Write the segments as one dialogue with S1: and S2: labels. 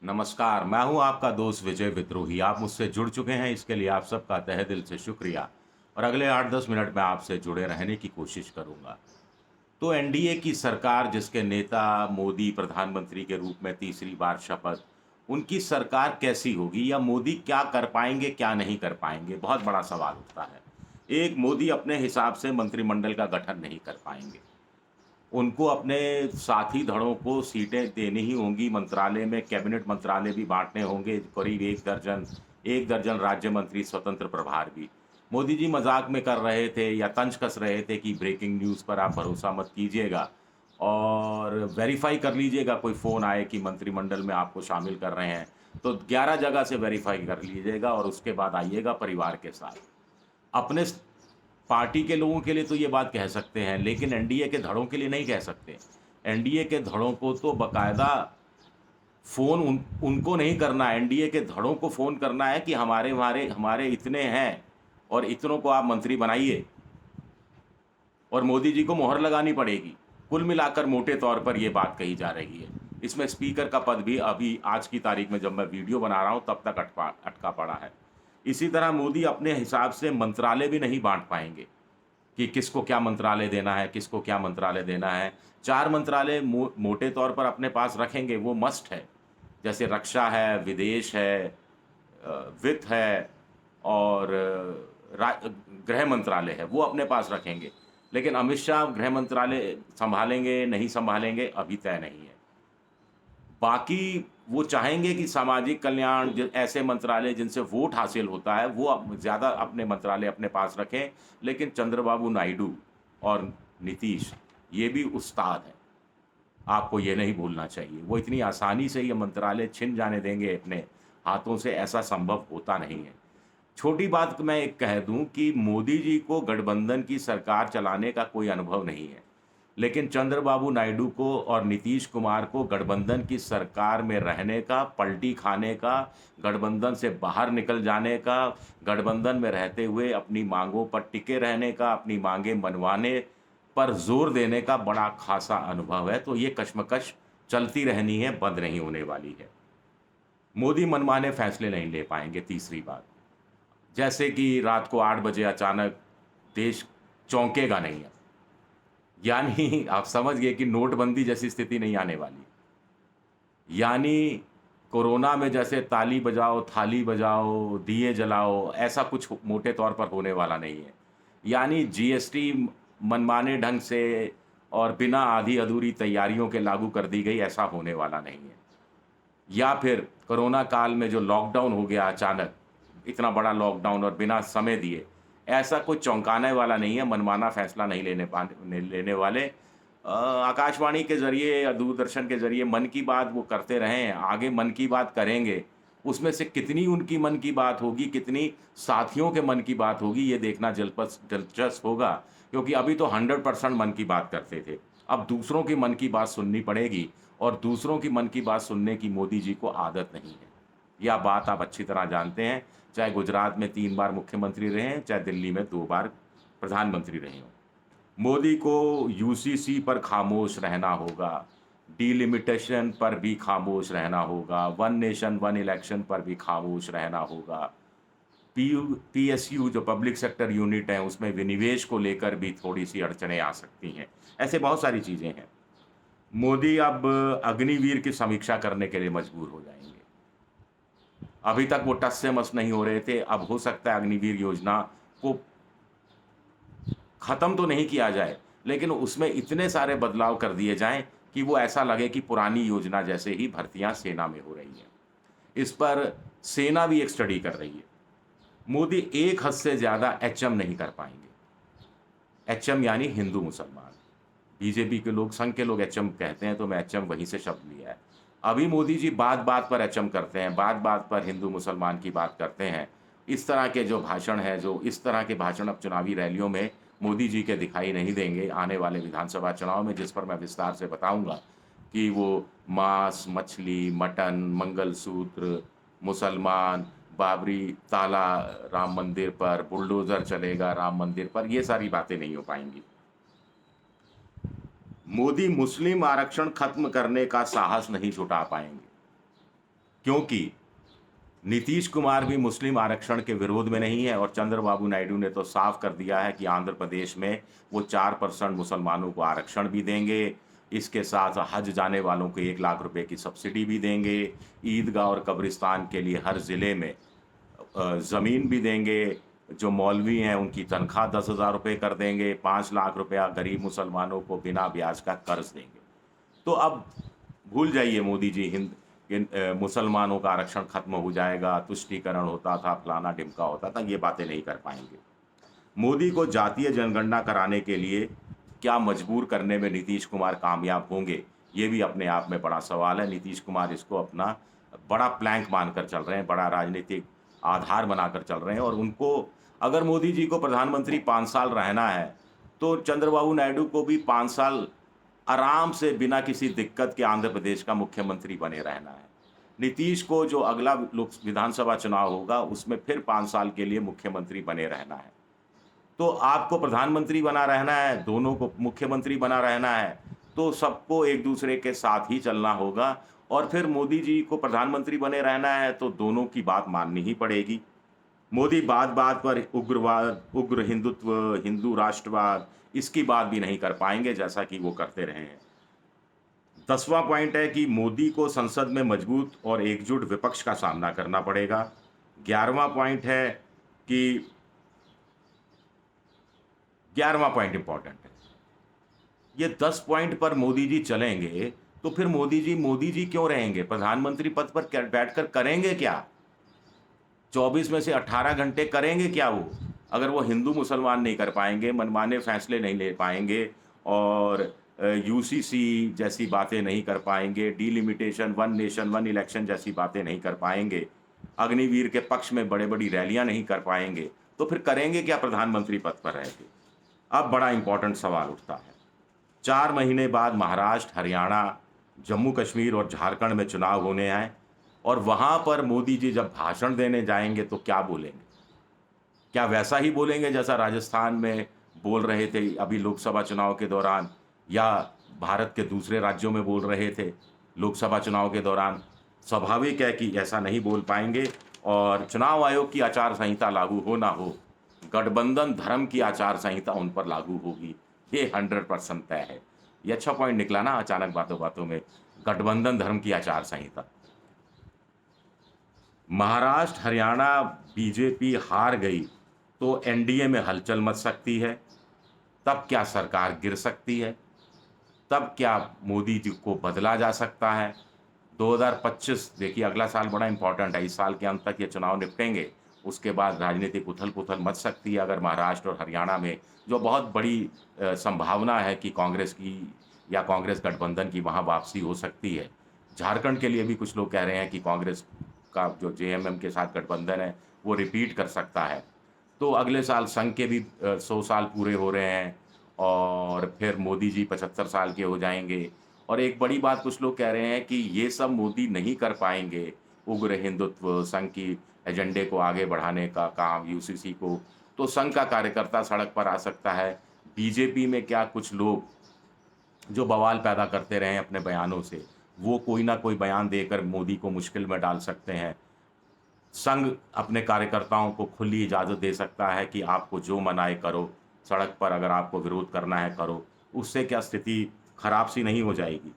S1: नमस्कार, मैं हूँ आपका दोस्त विजय विद्रोही। आप मुझसे जुड़ चुके हैं, इसके लिए आप सबका तहे दिल से शुक्रिया और अगले 8-10 मिनट में आपसे जुड़े रहने की कोशिश करूँगा। तो एनडीए की सरकार जिसके नेता मोदी प्रधानमंत्री के रूप में तीसरी बार शपथ, उनकी सरकार कैसी होगी या मोदी क्या कर पाएँगे, क्या नहीं कर पाएँगे? बहुत बड़ा सवाल उठता है। एक मोदी अपने हिसाब से मंत्रिमंडल का गठन नहीं कर पाएँगे। उनको अपने साथी धड़ों को सीटें देनी ही होंगी, मंत्रालय में कैबिनेट मंत्रालय भी बाँटने होंगे, करीब 1 दर्जन राज्य मंत्री स्वतंत्र प्रभार भी। मोदी जी मज़ाक में कर रहे थे या तंज कस रहे थे कि ब्रेकिंग न्यूज़ पर आप भरोसा मत कीजिएगा और वेरीफ़ाई कर लीजिएगा, कोई फ़ोन आए कि मंत्रिमंडल में आपको शामिल कर रहे हैं, तो 11 जगह से वेरीफ़ाई कर लीजिएगा और उसके बाद आइएगा परिवार के साथ। अपने स पार्टी के लोगों के लिए तो ये बात कह सकते हैं, लेकिन एनडीए के धड़ों के लिए नहीं कह सकते। एनडीए के धड़ों को तो बाकायदा फ़ोन उनको नहीं करना है, एनडीए के धड़ों को फ़ोन करना है कि हमारे हमारे हमारे इतने हैं और इतनों को आप मंत्री बनाइए और मोदी जी को मोहर लगानी पड़ेगी। कुल मिलाकर मोटे तौर पर ये बात कही जा रही है। इसमें स्पीकर का पद भी अभी आज की तारीख में जब मैं वीडियो बना रहा हूँ तब तक अटका पड़ा है। इसी तरह मोदी अपने हिसाब से मंत्रालय भी नहीं बाँट पाएँगे। कि किसको क्या मंत्रालय देना है, किसको क्या मंत्रालय देना है। 4 मंत्रालय मोटे तौर पर अपने पास रखेंगे, वो मस्ट है। जैसे रक्षा है, विदेश है, वित्त है और गृह मंत्रालय है, वो अपने पास रखेंगे। लेकिन अमित शाह गृह मंत्रालय सँभालेंगे, नहीं सँभालेंगे, अभी तय नहीं है। बाकी वो चाहेंगे कि सामाजिक कल्याण ऐसे मंत्रालय जिनसे वोट हासिल होता है वो ज़्यादा अपने मंत्रालय अपने पास रखें, लेकिन चंद्रबाबू नायडू और नीतीश ये भी उस्ताद हैं। आपको ये नहीं भूलना चाहिए। वो इतनी आसानी से ये मंत्रालय छिन जाने देंगे अपने हाथों से, ऐसा संभव होता नहीं है। छोटी बात मैं एक कह दूँ कि मोदी जी को गठबंधन की सरकार चलाने का कोई अनुभव नहीं है। लेकिन चंद्रबाबू नायडू को और नीतीश कुमार को गठबंधन की सरकार में रहने का, पलटी खाने का, गठबंधन से बाहर निकल जाने का, गठबंधन में रहते हुए अपनी माँगों पर टिके रहने का, अपनी माँगें मनवाने पर ज़ोर देने का बड़ा ख़ासा अनुभव है। तो ये कशमकश चलती रहनी है, बंद नहीं होने वाली है। मोदी मनमाने फैसले नहीं ले पाएँगे, तीसरी बात। जैसे कि रात को 8 बजे अचानक देश चौंकेगा नहीं। यानी आप समझ गए कि नोटबंदी जैसी स्थिति नहीं आने वाली। यानी कोरोना में जैसे ताली बजाओ, थाली बजाओ, दिए जलाओ, ऐसा कुछ मोटे तौर पर होने वाला नहीं है। यानी जीएसटी मनमाने ढंग से और बिना आधी-अधूरी तैयारियों के लागू कर दी गई, ऐसा होने वाला नहीं है। या फिर कोरोना काल में जो लॉकडाउन हो गया अचानक, इतना बड़ा लॉकडाउन और बिना समय दिए, ऐसा कोई चौंकाने वाला नहीं है, मनमाना फैसला नहीं लेने वाले। आकाशवाणी के ज़रिए या दूरदर्शन के ज़रिए मन की बात वो करते रहे हैं, आगे मन की बात करेंगे। उसमें से कितनी उनकी मन की बात होगी, कितनी साथियों के मन की बात होगी, ये देखना दिलचस्प होगा, क्योंकि अभी तो 100% मन की बात करते थे। अब दूसरों की मन की बात सुननी पड़ेगी और दूसरों की मन की बात सुनने की मोदी जी को आदत नहीं है। यह बात आप अच्छी तरह जानते हैं, चाहे गुजरात में 3 बार मुख्यमंत्री रहे हैं, चाहे दिल्ली में 2 बार प्रधानमंत्री रहे हों। मोदी को यूसीसी पर खामोश रहना होगा, डिलिमिटेशन पर भी खामोश रहना होगा, वन नेशन वन इलेक्शन पर भी खामोश रहना होगा। पीएसयू जो पब्लिक सेक्टर यूनिट है, उसमें विनिवेश को लेकर भी थोड़ी-सी अड़चनें आ सकती हैं। ऐसे बहुत सारी चीज़ें हैं। मोदी अब अग्निवीर की समीक्षा करने के लिए मजबूर हो जाएँगे। अभी तक वो टस से मस नहीं हो रहे थे, अब हो सकता है अग्निवीर योजना को खत्म तो नहीं किया जाए, लेकिन उसमें इतने सारे बदलाव कर दिए जाएँ कि वो ऐसा लगे कि पुरानी योजना जैसे ही भर्तियाँ सेना में हो रही हैं। इस पर सेना भी एक स्टडी कर रही है। मोदी एक हद से ज़्यादा एचएम नहीं कर पाएँगे। एचएम यानी हिंदू मुसलमान। बीजेपी के लोग, संघ के लोग एचएम कहते हैं, तो मैं एचएम वहीं से शब्द लिया है। अभी मोदी जी बात-बात पर एचएम करते हैं, बात-बात पर हिंदू-मुसलमान की बात करते हैं। इस तरह के जो भाषण हैं, जो इस तरह के भाषण अब चुनावी रैलियों में मोदी जी के दिखाई नहीं देंगे आने वाले विधानसभा चुनाव में, जिस पर मैं विस्तार से बताऊँगा कि वो मांस, मछली, मटन, मंगलसूत्र, मुसलमान, बाबरी ताला राम मंदिर पर, बुलडोज़र चलेगा राम मंदिर पर, ये सारी बातें नहीं हो पाएँगी। मोदी मुस्लिम आरक्षण खत्म करने का साहस नहीं जुटा पाएँगे। क्योंकि नीतीश कुमार भी मुस्लिम आरक्षण के विरोध में नहीं है और चंद्रबाबू नायडू ने तो साफ कर दिया है कि आंध्र प्रदेश में वो 4% मुसलमानों को आरक्षण भी देंगे। इसके साथ हज जाने वालों को 1 लाख रुपए की सब्सिडी भी देंगे। ईदगाह और कब्रिस्तान के लिए हर ज़िले में ज़मीन भी देंगे। जो मौलवी हैं उनकी तनख्वाह 10,000 रुपये कर देंगे। 5 लाख रुपया गरीब मुसलमानों को बिना ब्याज का कर्ज देंगे। तो अब भूल जाइए मोदी जी मुसलमानों का आरक्षण खत्म हो जाएगा, तुष्टीकरण होता था, फलाना ढिमका होता था, ये बातें नहीं कर पाएंगे। मोदी को जातीय जनगणना कराने के लिए क्या मजबूर करने में नीतीश कुमार कामयाब होंगे, ये भी अपने आप में बड़ा सवाल है। नीतीश कुमार इसको अपना बड़ा प्लैंक मानकर चल रहे हैं, बड़ा राजनीतिक आधार बनाकर चल रहे हैं और उनको अगर मोदी जी को प्रधानमंत्री 5 साल रहना है, तो चंद्रबाबू नायडू को भी 5 साल आराम से बिना किसी दिक्कत के आंध्र प्रदेश का मुख्यमंत्री बने रहना है। नीतीश को जो अगला लोक विधानसभा चुनाव होगा, उसमें फिर 5 साल के लिए मुख्यमंत्री बने रहना है। तो आपको प्रधानमंत्री बना रहना है, दोनों को मुख्यमंत्री बना रहना है, तो सबको एक दूसरे के साथ ही चलना होगा और फिर मोदी जी को प्रधानमंत्री बने रहना है, तो दोनों की बात माननी ही पड़ेगी। मोदी बात-बात पर उग्रवाद, उग्र हिंदुत्व, हिंदू राष्ट्रवाद, इसकी बात भी नहीं कर पाएंगे जैसा कि वो करते रहे हैं। 10वां पॉइंट है कि मोदी को संसद में मजबूत और एकजुट विपक्ष का सामना करना पड़ेगा। 11वां पॉइंट है कि 11वां पॉइंट इंपॉर्टेंट है। ये 10 पॉइंट पर मोदी जी चलेंगे, तो फिर मोदी जी क्यों रहेंगे? प्रधानमंत्री पद पर बैठकर करेंगे क्या? 24 में से 18 घंटे करेंगे क्या वो? अगर वो हिंदू मुसलमान नहीं कर पाएंगे, मनमाने फैसले नहीं ले पाएंगे और यूसीसी जैसी बातें नहीं कर पाएंगे, delimitation, one nation one election जैसी बातें नहीं कर पाएंगे, अग्निवीर के पक्ष में बड़ी-बड़ी रैलियां नहीं कर पाएंगे, तो फिर करेंगे क्या प्रधानमंत्री पद पर रह के? अब बड़ा इंपॉर्टेंट सवाल उठता है। 4 महीने बाद महाराष्ट्र, हरियाणा, जम्मू कश्मीर और झारखंड में चुनाव होने हैं और वहाँ पर मोदी जी जब भाषण देने जाएंगे तो क्या बोलेंगे? क्या वैसा ही बोलेंगे जैसा राजस्थान में बोल रहे थे अभी लोकसभा चुनाव के दौरान या भारत के दूसरे राज्यों में बोल रहे थे लोकसभा चुनाव के दौरान? स्वाभाविक है कि ऐसा नहीं बोल पाएंगे और चुनाव आयोग की आचार संहिता लागू हो ना हो, गठबंधन धर्म की आचार संहिता उन पर लागू होगी, ये 100% तय है। ये अच्छा पॉइंट निकला ना अचानक बातों-बातों में, गठबंधन धर्म की आचार संहिता। महाराष्ट्र, हरियाणा बीजेपी हार गई तो एनडीए में हलचल मच सकती है, तब क्या सरकार गिर सकती है, तब क्या मोदी जी को बदला जा सकता है। 2025 देखिए अगला साल बड़ा इंपॉर्टेंट है, इस साल के अंत तक ये चुनाव निपटेंगे, उसके बाद राजनीतिक उथल-पुथल मच सकती है अगर महाराष्ट्र और हरियाणा में जो बहुत बड़ी संभावना है कि कांग्रेस की या कांग्रेस गठबंधन की वहाँ वापसी हो सकती है। झारखंड के लिए भी कुछ लोग कह रहे हैं कि कांग्रेस का जो जेएमएम के साथ गठबंधन है, वो रिपीट कर सकता है। तो अगले साल संघ के भी 100 साल पूरे हो रहे हैं और फिर मोदी जी 75 साल के हो जाएँगे और एक बड़ी बात कुछ लोग कह रहे हैं कि ये सब मोदी नहीं कर पाएँगे, उग्र हिंदुत्व, संघ की एजेंडे को आगे बढ़ाने का काम, यूसीसी को, तो संघ का कार्यकर्ता सड़क पर आ सकता है। बीजेपी में क्या कुछ लोग जो बवाल पैदा करते रहे हैं अपने बयानों से, वो कोई ना कोई बयान देकर मोदी को मुश्किल में डाल सकते हैं। संघ अपने कार्यकर्ताओं को खुली इजाज़त दे सकता है कि आपको जो मन आए करो, सड़क पर अगर आपको विरोध करना है करो, उससे क्या स्थिति खराब सी नहीं हो जाएगी?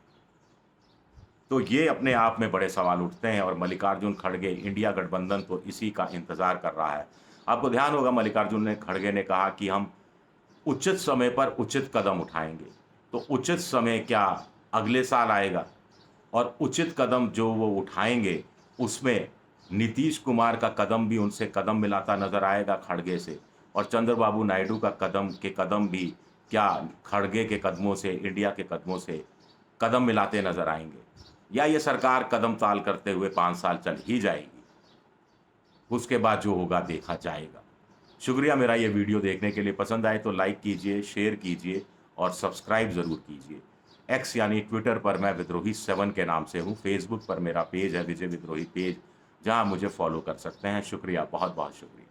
S1: तो ये अपने आप में बड़े सवाल उठते हैं और मल्लिकार्जुन खड़गे इंडिया गठबंधन तो इसी का इंतज़ार कर रहा है। आपको ध्यान होगा मल्लिकार्जुन खड़गे ने कहा कि हम उचित समय पर उचित कदम उठाएँगे। तो उचित समय क्या अगले साल आएगा? और उचित कदम जो वो उठाएँगे, उसमें नीतीश कुमार का कदम भी उनसे कदम मिलाता नज़र आएगा खड़गे से और चंद्रबाबू नायडू का कदम भी क्या खड़गे के कदमों से, इंडिया के कदमों से कदम मिलाते नज़र आएँगे? या ये सरकार कदम ताल करते हुए 5 साल चल ही जाएगी? उसके बाद जो होगा देखा जाएगा। शुक्रिया मेरा ये वीडियो देखने के लिए। पसंद आए तो लाइक कीजिए, शेयर कीजिए और सब्सक्राइब ज़रूर कीजिए। एक्स यानी ट्विटर पर मैं विद्रोही 7 के नाम से हूँ। फेसबुक पर मेरा पेज है विजय विद्रोही पेज, जहाँ मुझे फॉलो कर सकते हैं। शुक्रिया, बहुत बहुत शुक्रिया।